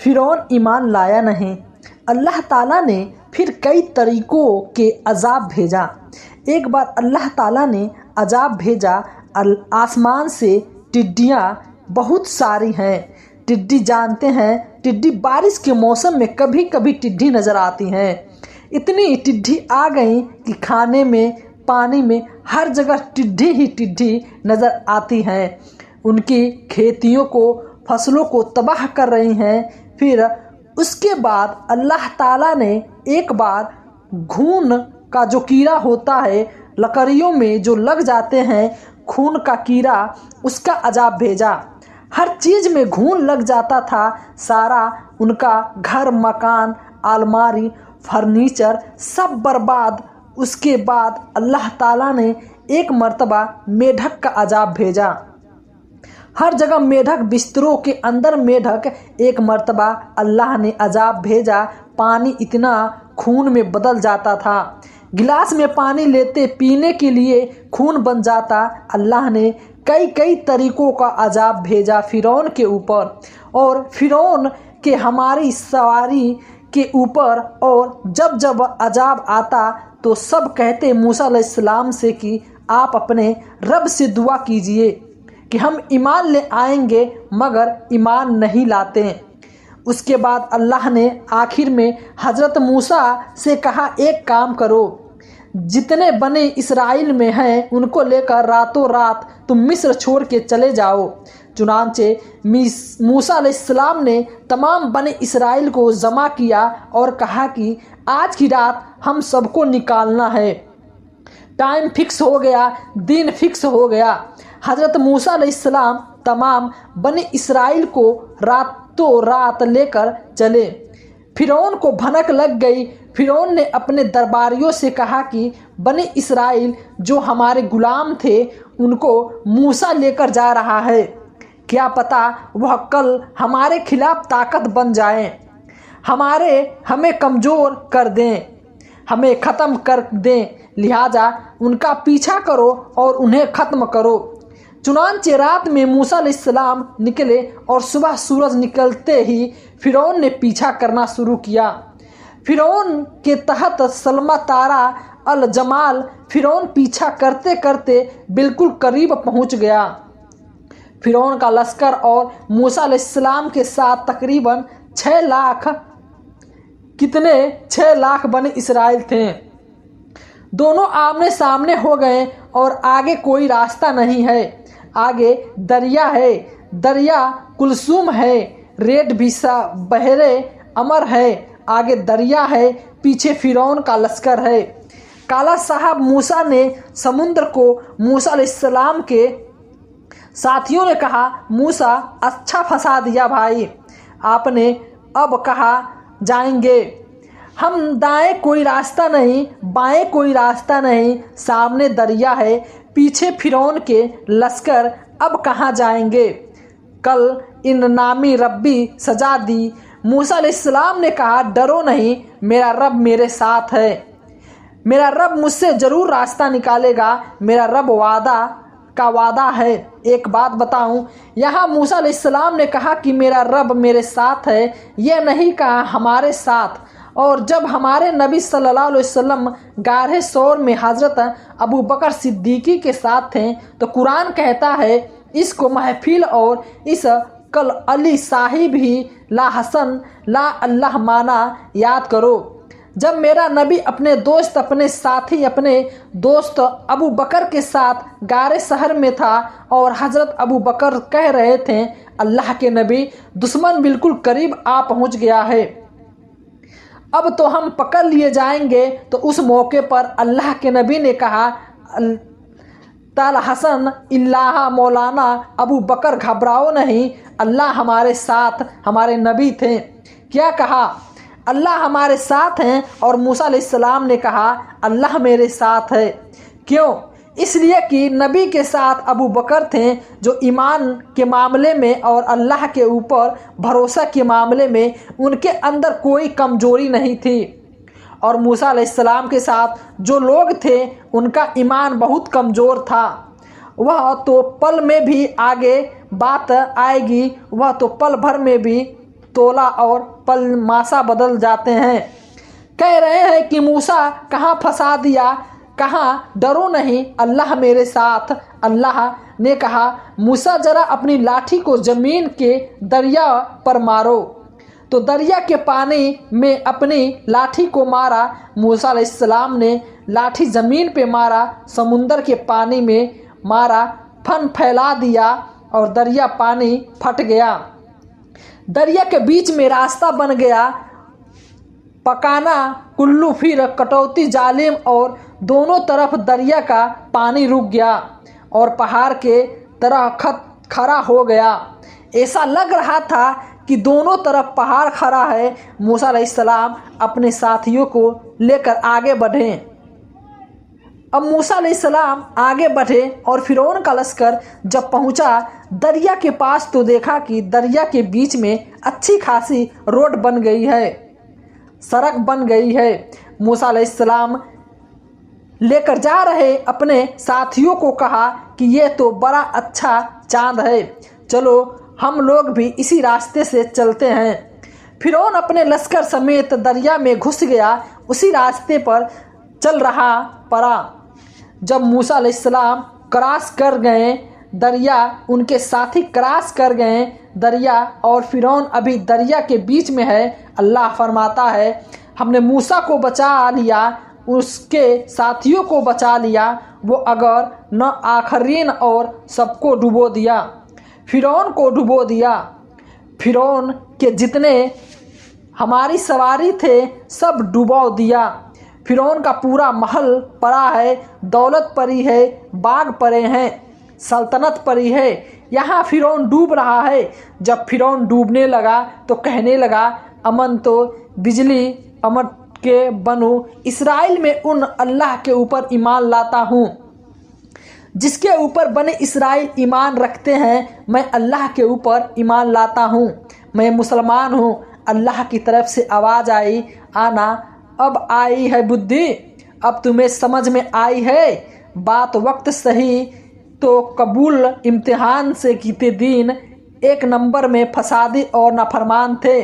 फिरौन ईमान लाया नहीं। अल्लाह ताला ने फिर कई तरीक़ों के अज़ाब भेजा। एक बार अल्लाह ताला ने अज़ाब भेजा, आसमान से टिड्डियाँ बहुत सारी हैं। टिड्डी जानते हैं, टिड्डी बारिश के मौसम में कभी कभी टिड्डी नज़र आती हैं। इतनी टिड्डी आ गई कि खाने में, पानी में, हर जगह टिड्डी ही टिड्डी नज़र आती हैं। उनकी खेतियों को, फसलों को तबाह कर रही हैं। फिर उसके बाद अल्लाह ताला ने एक बार घून का जो कीड़ा होता है, लकड़ियों में जो लग जाते हैं, खून का कीड़ा, उसका अज़ाब भेजा। हर चीज़ में घून लग जाता था। सारा उनका घर, मकान, अलमारी, फर्नीचर सब बर्बाद। उसके बाद अल्लाह ताला ने एक मर्तबा मेढक का अज़ाब भेजा। हर जगह मेढक, बिस्तरों के अंदर मेढक। एक मर्तबा अल्लाह ने अज़ाब भेजा, पानी इतना खून में बदल जाता था, गिलास में पानी लेते पीने के लिए खून बन जाता। अल्लाह ने कई तरीक़ों का अज़ाब भेजा फ़िरौन के ऊपर, और फ़िरौन के हमारी सवारी के ऊपर। और जब जब अज़ाब आता तो सब कहते मूसा अलैहिस्सलाम से कि आप अपने रब से दुआ कीजिए कि हम ईमान ले आएंगे, मगर ईमान नहीं लाते। उसके बाद अल्लाह ने आखिर में हज़रत मूसा से कहा, एक काम करो, जितने बने इस्राइल में हैं उनको लेकर रातों रात तुम मिस्र छोड़ के चले जाओ। चुनांचे मूसा अलैहिस्सलाम ने तमाम बने इस्राइल को जमा किया और कहा कि आज की रात हम सबको निकालना है। टाइम फिक्स हो गया, दिन फिक्स हो गया। हज़रत मूसा अलैहिस्सलाम तमाम बने इस्राइल को रातों रात लेकर चले। फ़िरौन को भनक लग गई। फ़िरौन ने अपने दरबारियों से कहा कि बने इस्राइल जो हमारे गुलाम थे उनको मूसा लेकर जा रहा है, क्या पता वह कल हमारे खिलाफ ताकत बन जाएं, हमें कमज़ोर कर दें, हमें ख़त्म कर दें। लिहाजा उनका पीछा करो और उन्हें ख़त्म करो। चुनांचे रात में मूसा अलैहिस्सलाम निकले और सुबह सूरज निकलते ही फ़िरौन ने पीछा करना शुरू किया। फ़िरौन के तहत सलमा तारा अल जमाल फ़िरौन पीछा करते करते बिल्कुल करीब पहुंच गया। फ़िरौन का लश्कर और मूसा अलैहिस्सलाम के साथ तकरीबन 6 लाख बने इस्राइल थे। दोनों आमने सामने हो गए और आगे कोई रास्ता नहीं है। आगे दरिया है, दरिया कुलसूम है, रेड बिसा बहरे अमर है। आगे दरिया है, पीछे फ़िरौन का लश्कर है। काला साहब मूसा ने समुद्र को मूसा अलैहिस्सलाम के साथियों ने कहा, मूसा अच्छा फंसा दिया भाई, आपने अब कहाँ जाएंगे? हम दाएं कोई रास्ता नहीं, बाएं कोई रास्ता नहीं, सामने दरिया है, पीछे फ़िरौन के लश्कर, अब कहाँ जाएंगे? कल इन नामी रब्बी सजा दी। मूसा अलैहिस्सलाम ने कहा, डरो नहीं, मेरा रब मेरे साथ है, मेरा रब मुझसे ज़रूर रास्ता निकालेगा, मेरा रब वादा है। एक बात बताऊं, यहाँ मूसा अलैहिस्सलाम ने कहा कि मेरा रब मेरे साथ है, यह नहीं कहा हमारे साथ। और जब हमारे नबी सल्लल्लाहु अलैहि वसल्लम गाढ़े शोर में हज़रत अबू बकर सिद्दीकी के साथ थे तो कुरान कहता है, इसको महफिल और इस कल अली साहिब ही ला हसन ला अल्लाह माना याद करो। जब मेरा नबी अपने दोस्त अबू बकर के साथ गारे शहर में था और हज़रत अबू बकर कह रहे थे, अल्लाह के नबी, दुश्मन बिल्कुल करीब आ पहुंच गया है, अब तो हम पकड़ लिए जाएंगे। तो उस मौके पर अल्लाह के नबी ने कहा, ताल हसन इल्लाह मौलाना अबू बकर, घबराओ नहीं, अल्लाह हमारे साथ। हमारे नबी थे, क्या कहा? अल्लाह हमारे साथ हैं। और मूसा अलैहिस्सलाम ने कहा, अल्लाह मेरे साथ है। क्यों? इसलिए कि नबी के साथ अबू बकर थे जो ईमान के मामले में और अल्लाह के ऊपर भरोसा के मामले में उनके अंदर कोई कमज़ोरी नहीं थी। और मूसा अलैहिस्सलाम के साथ जो लोग थे उनका ईमान बहुत कमज़ोर था। वह तो पल में भी आगे बात आएगी, वह तो पल भर में भी तोला और पलमासा बदल जाते हैं। कह रहे हैं कि मूसा कहाँ फंसा दिया, कहाँ डरो नहीं, अल्लाह मेरे साथ। अल्लाह ने कहा, मूसा जरा अपनी लाठी को ज़मीन के दरिया पर मारो। तो दरिया के पानी में अपनी लाठी को मारा। मूसा अलैहिस्सलाम ने लाठी ज़मीन पे मारा, समुंदर के पानी में मारा, फन फैला दिया और दरिया पानी फट गया। दरिया के बीच में रास्ता बन गया। पकाना कुल्लू फिर कटौती जालिम और दोनों तरफ दरिया का पानी रुक गया और पहाड़ के तरह खड़ा हो गया। ऐसा लग रहा था कि दोनों तरफ पहाड़ खड़ा है। मूसा अलैहिस्सलाम अपने साथियों को लेकर आगे बढ़े। अब मूसा अलैहिस्सलाम आगे बढ़े और फिरौन का लश्कर जब पहुंचा दरिया के पास तो देखा कि दरिया के बीच में अच्छी खासी रोड बन गई है, सड़क बन गई है। मूसा अलैहिस्सलाम लेकर जा रहे अपने साथियों को कहा कि ये तो बड़ा अच्छा चांद है, चलो हम लोग भी इसी रास्ते से चलते हैं। फिरौन अपने लश्कर समेत दरिया में घुस गया, उसी रास्ते पर चल रहा पड़ा। जब मूसा अलैहिस्सलाम क्रॉस कर गए दरिया, उनके साथी क्रॉस कर गए दरिया और फिरौन अभी दरिया के बीच में है। अल्लाह फरमाता है, हमने मूसा को बचा लिया, उसके साथियों को बचा लिया, वो अगर न आखरीन और सबको डुबो दिया, फिरौन को डुबो दिया। फिरौन के जितने हमारी सवारी थे सब डुबो दिया। फिरौन का पूरा महल पड़ा है, दौलत पड़ी है, बाग पड़े हैं, सल्तनत पड़ी है, यहाँ फिरौन डूब रहा है। जब फिरौन डूबने लगा तो कहने लगा, अमन तो बिजली अमन के बनु इसराइल में उन अल्लाह के ऊपर ईमान लाता हूँ जिसके ऊपर बने इसराइल ईमान रखते हैं। मैं अल्लाह के ऊपर ईमान लाता हूँ, मैं मुसलमान हूँ। अल्लाह की तरफ से आवाज़ आई, आना अब आई है बुद्धि, अब तुम्हें समझ में आई है बात। वक्त सही तो कबूल इम्तिहान से कीते दिन, एक नंबर में फसादी और नाफरमान थे,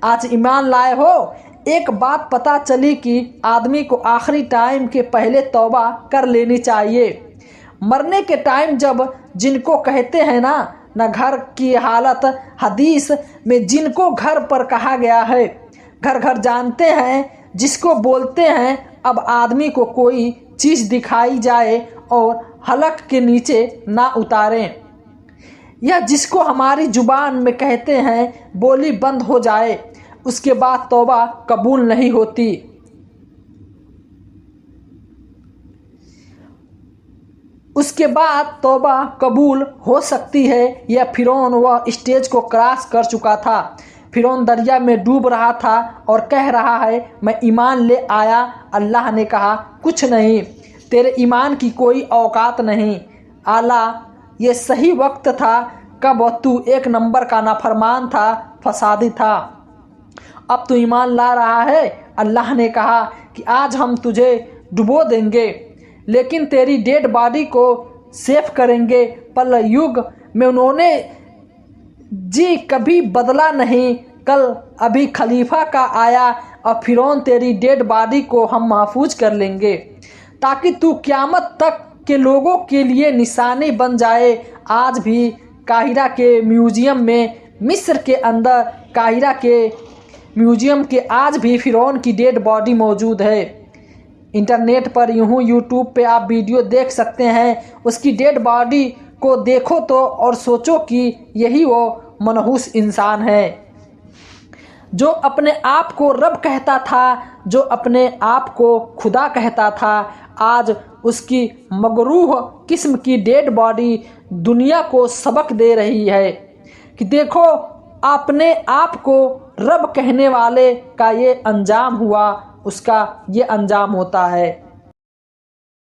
आज ईमान लाए हो। एक बात पता चली कि आदमी को आखिरी टाइम के पहले तौबा कर लेनी चाहिए। मरने के टाइम जब जिनको कहते हैं ना घर की हालत, हदीस में जिनको घर पर कहा गया है, घर घर जानते हैं जिसको बोलते हैं। अब आदमी को कोई चीज़ दिखाई जाए और हलक के नीचे ना उतारें, यह जिसको हमारी जुबान में कहते हैं बोली बंद हो जाए, उसके बाद तौबा कबूल नहीं होती। उसके बाद तौबा कबूल हो सकती है। यह फिरौन वह स्टेज को क्रॉस कर चुका था। फिरौन दरिया में डूब रहा था और कह रहा है, मैं ईमान ले आया। अल्लाह ने कहा, कुछ नहीं, तेरे ईमान की कोई औकात नहीं। आला, ये सही वक्त था कब तू एक नंबर का नाफरमान था, फसादी था। अब तू ईमान ला रहा है। अल्लाह ने कहा कि आज हम तुझे डुबो देंगे, लेकिन तेरी डेड बॉडी को सेफ करेंगे। पल युग में उन्होंने जी कभी बदला नहीं। कल अभी खलीफा का आया और फिरौन तेरी डेड बॉडी को हम महफूज कर लेंगे ताकि तू क़यामत तक के लोगों के लिए निशानी बन जाए। आज भी काहिरा के म्यूजियम में, मिस्र के अंदर काहिरा के म्यूजियम के आज भी फिरौन की डेड बॉडी मौजूद है। इंटरनेट पर यूँ यूट्यूब पे आप वीडियो देख सकते हैं। उसकी डेड बॉडी को देखो तो और सोचो कि यही वो मनहूस इंसान है जो अपने आप को रब कहता था, जो अपने आप को खुदा कहता था। आज उसकी मगरूह किस्म की डेड बॉडी दुनिया को सबक दे रही है कि देखो अपने आप को रब कहने वाले का ये अंजाम हुआ, उसका ये अंजाम होता है।